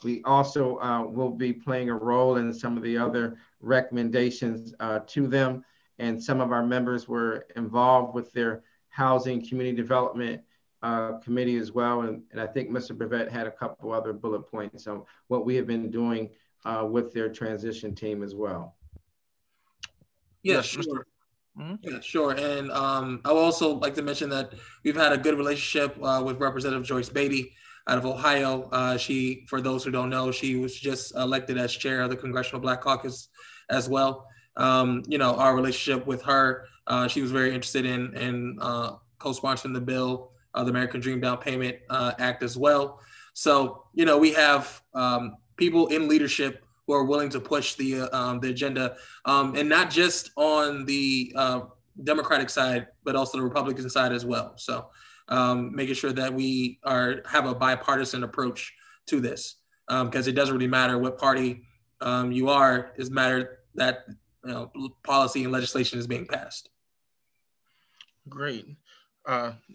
We also will be playing a role in some of the other recommendations to them. And some of our members were involved with their housing community development committee as well. And I think Mr. Brevet had a couple other bullet points on what we have been doing with their transition team as well. Yeah, sure. Yeah, sure. And I would also like to mention that we've had a good relationship with Representative Joyce Beatty out of Ohio. She, for those who don't know, she was just elected as chair of the Congressional Black Caucus as well. You know, our relationship with her, she was very interested in co-sponsoring the bill, the American Dream Down Payment Act as well. So, you know, we have people in leadership who are willing to push the agenda, and not just on the Democratic side, but also the Republican side as well. So making sure that we have a bipartisan approach to this, because it doesn't really matter what party you are, it's matter that policy and legislation is being passed. Great.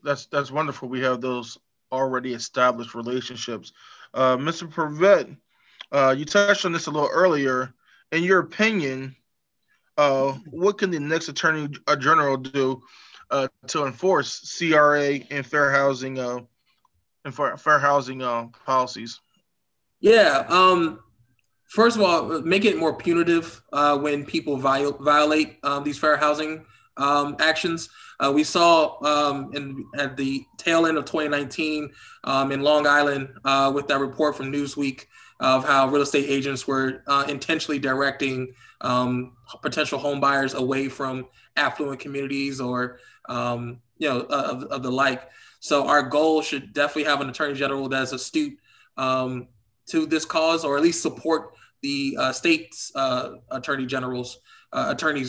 That's wonderful. We have those already established relationships. Mr. Prevet, you touched on this a little earlier. In your opinion, what can the next Attorney General do to enforce CRA and fair housing policies? Yeah. First of all, make it more punitive when people violate these fair housing actions. We saw at the tail end of 2019 in Long Island with that report from Newsweek of how real estate agents were intentionally directing potential home buyers away from affluent communities or of the like. So our goal should definitely have an Attorney General that's astute to this cause, or at least support the state's attorneys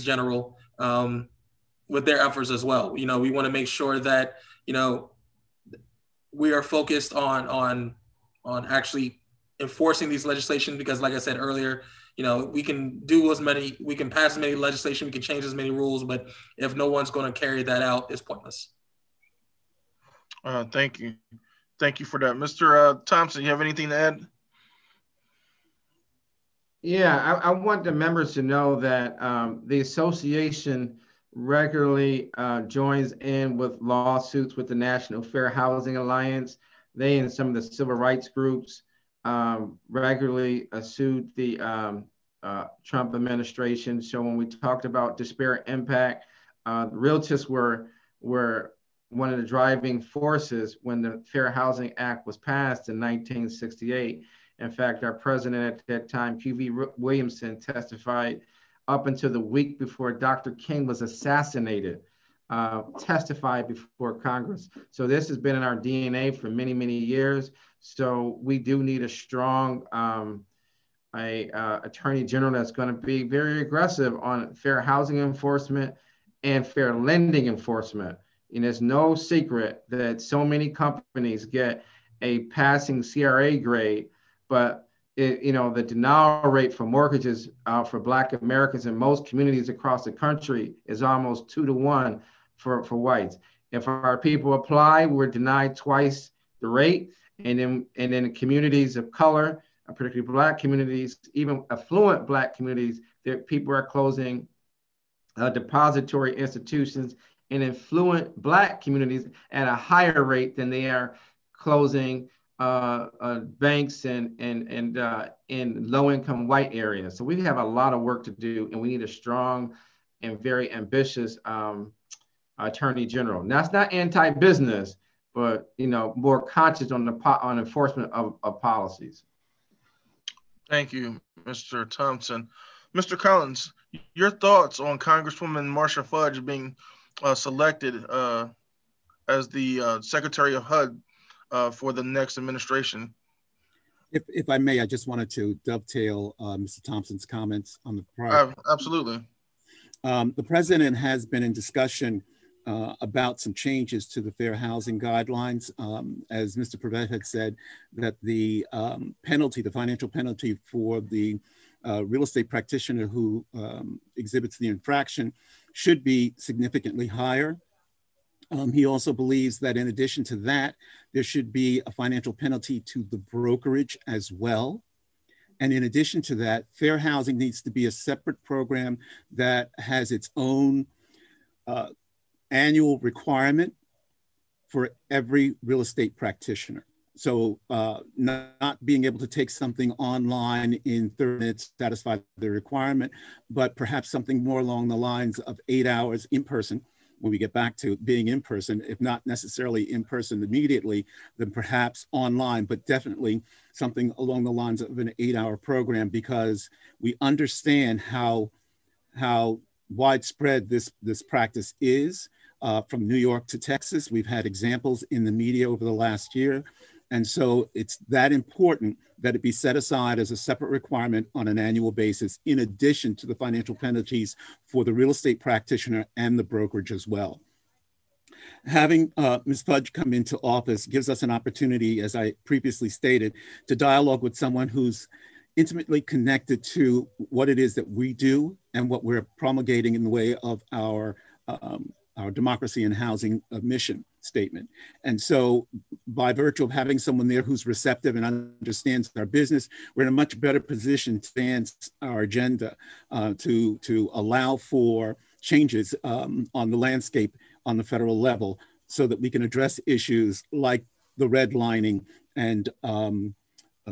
general with their efforts as well. You know, we want to make sure that we are focused on actually enforcing these legislation, because like I said earlier, we can pass as many legislation, we can change as many rules, but if no one's going to carry that out, it's pointless. Thank you. Thank you for that. Mr. Thompson, you have anything to add? Yeah, I want the members to know that the association regularly joins in with lawsuits with the National Fair Housing Alliance. They and some of the civil rights groups regularly sued the Trump administration. So when we talked about disparate impact, the realtors were one of the driving forces when the Fair Housing Act was passed in 1968. In fact, our president at that time, Q.V. Williamson, testified up until the week before Dr. King was assassinated, testified before Congress. So this has been in our DNA for many, many years. So we do need a strong attorney general that's going to be very aggressive on fair housing enforcement and fair lending enforcement. And it's no secret that so many companies get a passing CRA grade, but the denial rate for mortgages for Black Americans in most communities across the country is almost 2 to 1 for whites. If our people apply, we're denied twice the rate. And then in communities of color, particularly Black communities, even affluent Black communities, that people are closing depository institutions in affluent Black communities at a higher rate than they are closing banks and in low-income white areas. So we have a lot of work to do, and we need a strong and very ambitious attorney general. Now, it's not anti-business, but more conscious on enforcement of policies. Thank you, Mr. Thompson. Mr. Collins, your thoughts on Congresswoman Marsha Fudge being selected as the Secretary of HUD for the next administration? If I may, I just wanted to dovetail Mr. Thompson's comments on the prior. Absolutely. The president has been in discussion about some changes to the fair housing guidelines. As Mr. Prevet had said, that the penalty, the financial penalty for the real estate practitioner who exhibits the infraction should be significantly higher. He also believes that in addition to that, there should be a financial penalty to the brokerage as well. And in addition to that, fair housing needs to be a separate program that has its own annual requirement for every real estate practitioner. So not being able to take something online in 30 minutes, satisfy the requirement, but perhaps something more along the lines of 8 hours in person. When we get back to being in person, if not necessarily in person immediately, then perhaps online, but definitely something along the lines of an 8-hour program, because we understand how widespread this practice is. From New York to Texas, we've had examples in the media over the last year. And so it's that important that it be set aside as a separate requirement on an annual basis, in addition to the financial penalties for the real estate practitioner and the brokerage as well. Having Ms. Fudge come into office gives us an opportunity, as I previously stated, to dialogue with someone who's intimately connected to what it is that we do and what we're promulgating in the way of our democracy and housing mission statement. And so by virtue of having someone there who's receptive and understands our business, we're in a much better position to advance our agenda to allow for changes on the landscape on the federal level, so that we can address issues like the redlining and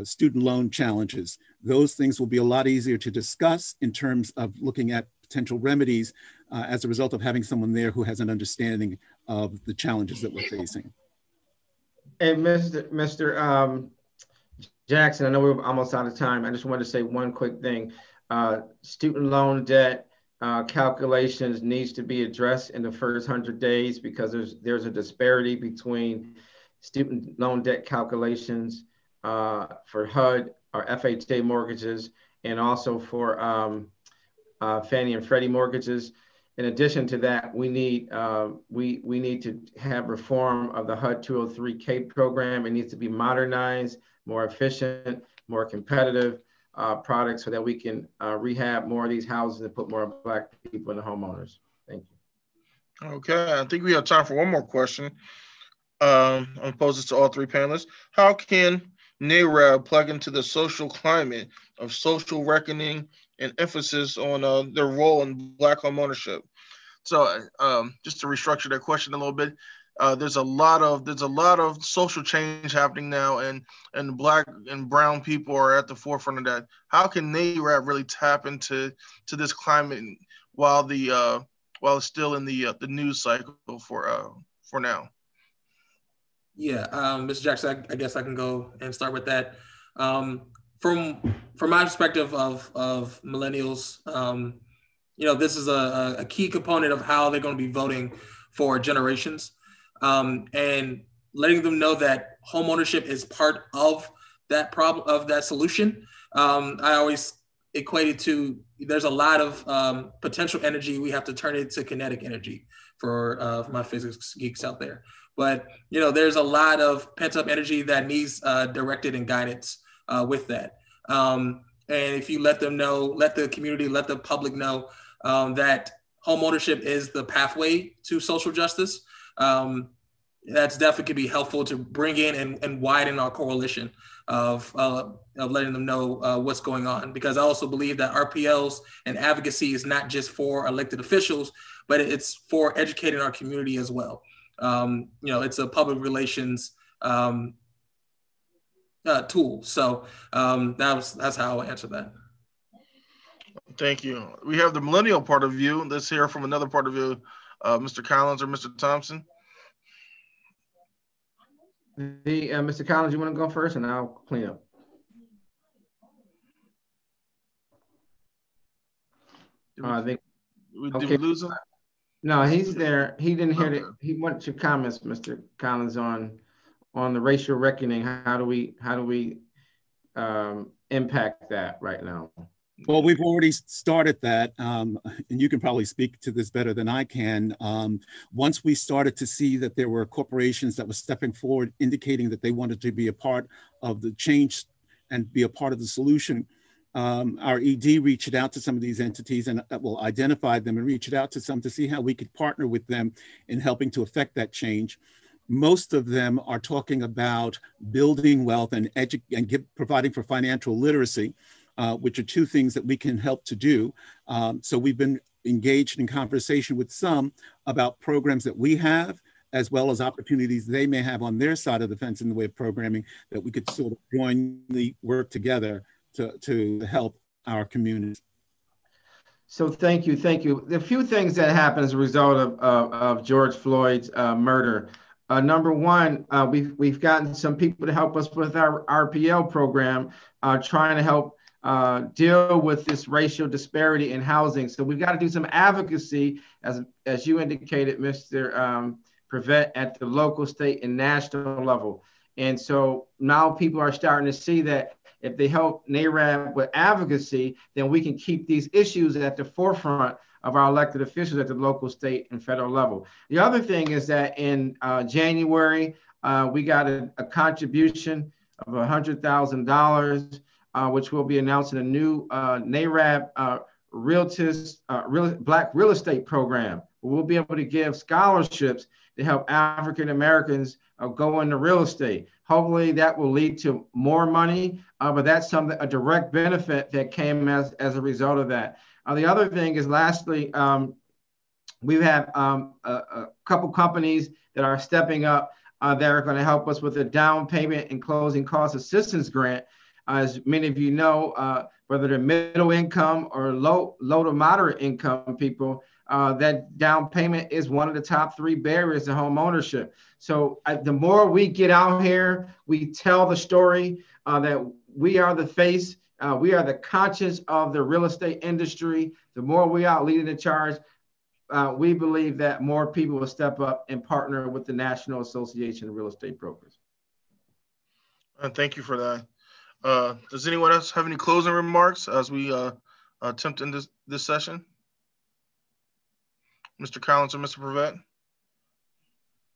student loan challenges. Those things will be a lot easier to discuss in terms of looking at potential remedies as a result of having someone there who has an understanding of the challenges that we're facing. And Mr. Jackson, I know we're almost out of time. I just wanted to say one quick thing. Student loan debt calculations needs to be addressed in the first 100 days, because there's a disparity between student loan debt calculations for HUD or FHA mortgages, and also for Fannie and Freddie mortgages. In addition to that, we need to have reform of the HUD 203K program. It needs to be modernized, more efficient, more competitive products, so that we can rehab more of these houses and put more Black people in the homeowners. Thank you. Okay, I think we have time for one more question. I'll pose this to all three panelists. How can NAREB plug into the social climate of social reckoning and emphasis on their role in Black home ownership? So just to restructure that question a little bit, there's a lot of social change happening now, and Black and brown people are at the forefront of that. How can NAREB really tap into this climate while it's still in the news cycle for now? Yeah, Mr. Jackson, I guess I can go and start with that. From my perspective of millennials, this is a key component of how they're going to be voting for generations, and letting them know that homeownership is part of that problem, of that solution. I always equate it to, there's a lot of potential energy. We have to turn it into kinetic energy for my physics geeks out there. But, there's a lot of pent up energy that needs directed and guidance with that. And if you let them know, let the community, let the public know that homeownership is the pathway to social justice, that's definitely could be helpful to bring in and widen our coalition of letting them know what's going on. Because I also believe that RPLs and advocacy is not just for elected officials, but it's for educating our community as well. It's a public relations tool. So that's how I answer that. Thank you. We have the millennial part of you. Let's hear from another part of you, Mr. Collins or Mr. Thompson. Mr. Collins, you want to go first, and I'll clean up. Did we lose him? No, he's there. He didn't hear it. He wants your comments, Mr. Collins, on the racial reckoning. How do we impact that right now? Well, we've already started that, and you can probably speak to this better than I can. Once we started to see that there were corporations that were stepping forward, indicating that they wanted to be a part of the change and be a part of the solution, our ED reached out to some of these entities and identified them and reached out to some to see how we could partner with them in helping to affect that change. Most of them are talking about building wealth and providing for financial literacy, which are two things that we can help to do. So we've been engaged in conversation with some about programs that we have, as well as opportunities they may have on their side of the fence in the way of programming, that we could sort of jointly work together to help our communities. So thank you. The few things that happened as a result of George Floyd's murder. Number one, we've gotten some people to help us with our RPL program, trying to help deal with this racial disparity in housing. So we've got to do some advocacy, as you indicated, Mr. Prevett, at the local, state, and national level. And so now people are starting to see that if they help NAREB with advocacy, then we can keep these issues at the forefront of our elected officials at the local, state, and federal level. The other thing is that in January, we got a contribution of $100,000, which will be announcing a new NAREB Black Real Estate Program. We'll be able to give scholarships to help African Americans go into real estate. Hopefully that will lead to more money, but that's a direct benefit that came as a result of that. The other thing is, lastly, we've had a couple companies that are stepping up that are going to help us with a down payment and closing cost assistance grant. As many of you know, whether they're middle income or low to moderate income people, that down payment is one of the top 3 barriers to home ownership. So the more we get out here, we tell the story that we are the face, we are the conscience of the real estate industry. The more we are leading the charge, we believe that more people will step up and partner with the National Association of Real Estate Brokers. Thank you for that. Does anyone else have any closing remarks as we attempt in this session? Mr. Collins or Mr. Prevett?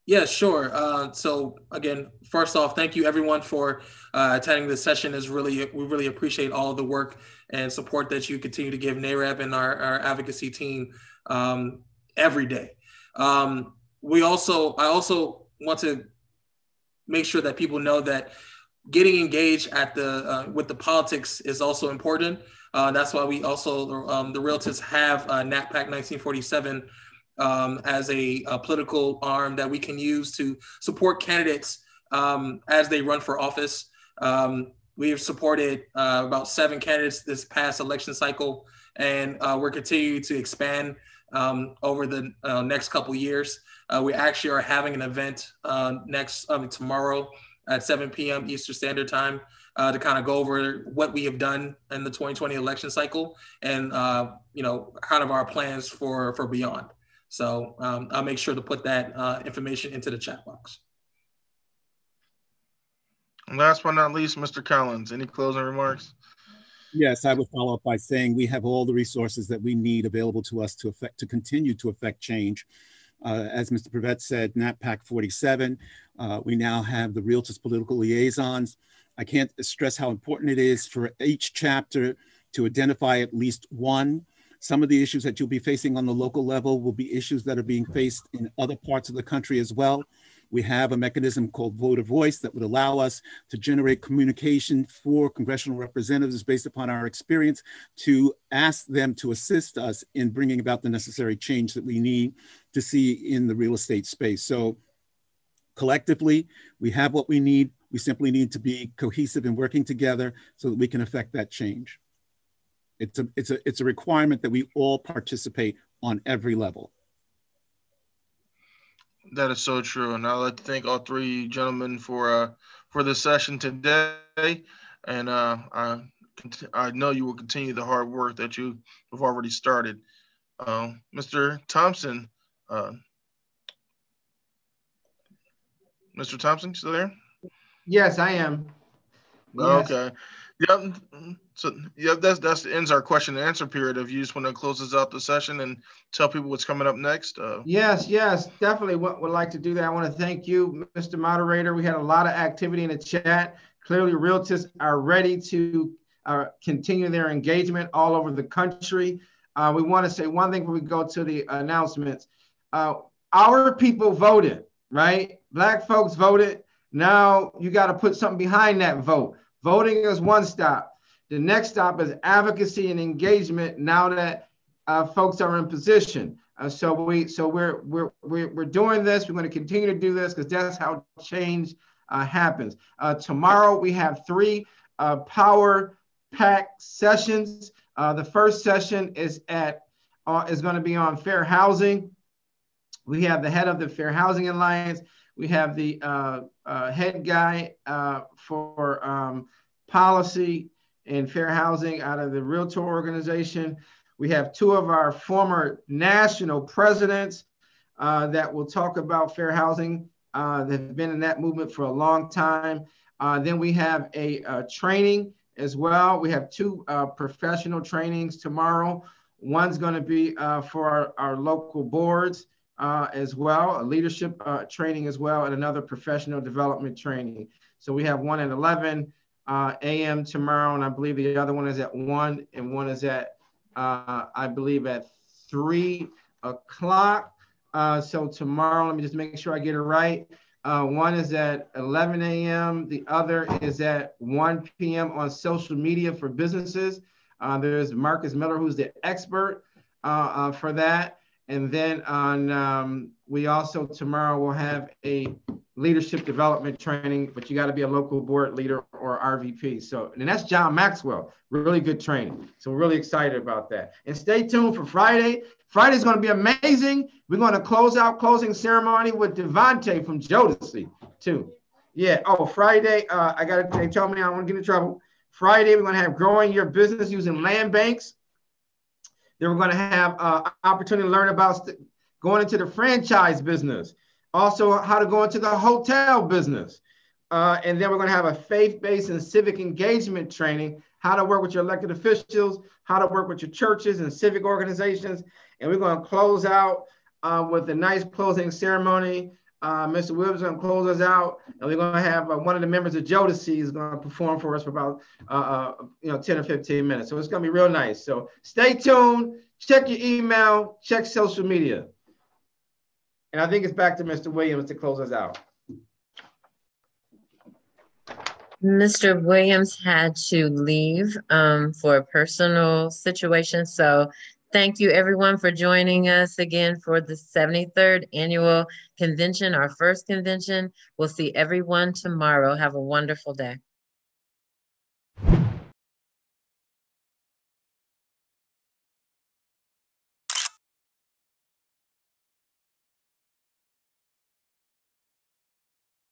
Yeah, sure. So again, first off, thank you everyone for attending this session. We really appreciate all of the work and support that you continue to give NAREB and our advocacy team every day. I also want to make sure that people know that getting engaged with the politics is also important. That's why we also, the Realtors have NAPAC 1947 as a political arm that we can use to support candidates as they run for office. We have supported about 7 candidates this past election cycle, and we're continuing to expand over the next couple years. We actually are having an event tomorrow at 7 p.m. Eastern Standard Time to kind of go over what we have done in the 2020 election cycle and, you know, kind of our plans for beyond. So I'll make sure to put that information into the chat box. And last but not least, Mr. Collins, any closing remarks? Yes, I would follow up by saying we have all the resources that we need available to us to continue to affect change. As Mr. Prevet said, NAPAC 47, we now have the Realtors Political Liaisons. I can't stress how important it is for each chapter to identify at least one. Some of the issues that you'll be facing on the local level will be issues that are being faced in other parts of the country as well. We have a mechanism called Voter Voice that would allow us to generate communication for congressional representatives based upon our experience to ask them to assist us in bringing about the necessary change that we need to see in the real estate space. So collectively, we have what we need. We simply need to be cohesive and working together so that we can affect that change. It's a requirement that we all participate on every level. That is so true, and I'd like to thank all three gentlemen for this session today. And I know you will continue the hard work that you have already started. Mr. Thompson, Mr. Thompson, still there? Yes, I am. Yes. Okay. Yep. So yeah, that ends our question and answer period. If you just want to close us out the session and tell people what's coming up next. Yes, definitely would like to do that. I want to thank you, Mr. Moderator. We had a lot of activity in the chat. Clearly, realtors are ready to continue their engagement all over the country. We want to say one thing before we go to the announcements. Our people voted, right? Black folks voted. Now you got to put something behind that vote. Voting is one stop. The next stop is advocacy and engagement. Now that folks are in position, so we're doing this. We're going to continue to do this because that's how change happens. Tomorrow we have 3 power pack sessions. The first session is going to be on fair housing. We have the head of the Fair Housing Alliance. We have the head guy for policy and fair housing out of the Realtor organization. We have 2 of our former national presidents that will talk about fair housing that have been in that movement for a long time. Then we have a training as well. We have 2 professional trainings tomorrow. One's going to be for our local boards. As well, a leadership training as well, and another professional development training. So we have one at 11 a.m. tomorrow, and I believe the other one is at 1, and one is at, I believe, at 3 o'clock. So tomorrow, let me just make sure I get it right. One is at 11 a.m. The other is at 1 p.m. on social media for businesses. There's Marcus Miller, who's the expert for that. And then on, we also tomorrow will have a leadership development training, but you got to be a local board leader or RVP. So, and that's John Maxwell, really good training. So we're really excited about that. And stay tuned for Friday. Friday's going to be amazing. We're going to close out closing ceremony with Devontae from Jodeci too. Yeah. Oh, Friday, they told me I don't want to get in trouble. Friday, we're going to have growing your business using land banks. Then we're going to have opportunity to learn about going into the franchise business. Also, how to go into the hotel business. And then we're going to have a faith-based and civic engagement training, how to work with your elected officials, how to work with your churches and civic organizations. And we're going to close out with a nice closing ceremony. Mr. Williams is going to close us out, and we're going to have one of the members of Jodeci is going to perform for us for about 10 or 15 minutes. So it's going to be real nice. So stay tuned, check your email, check social media. And I think it's back to Mr. Williams to close us out. Mr. Williams had to leave for a personal situation. So thank you everyone for joining us again for the 73rd annual convention, our first convention. We'll see everyone tomorrow. Have a wonderful day.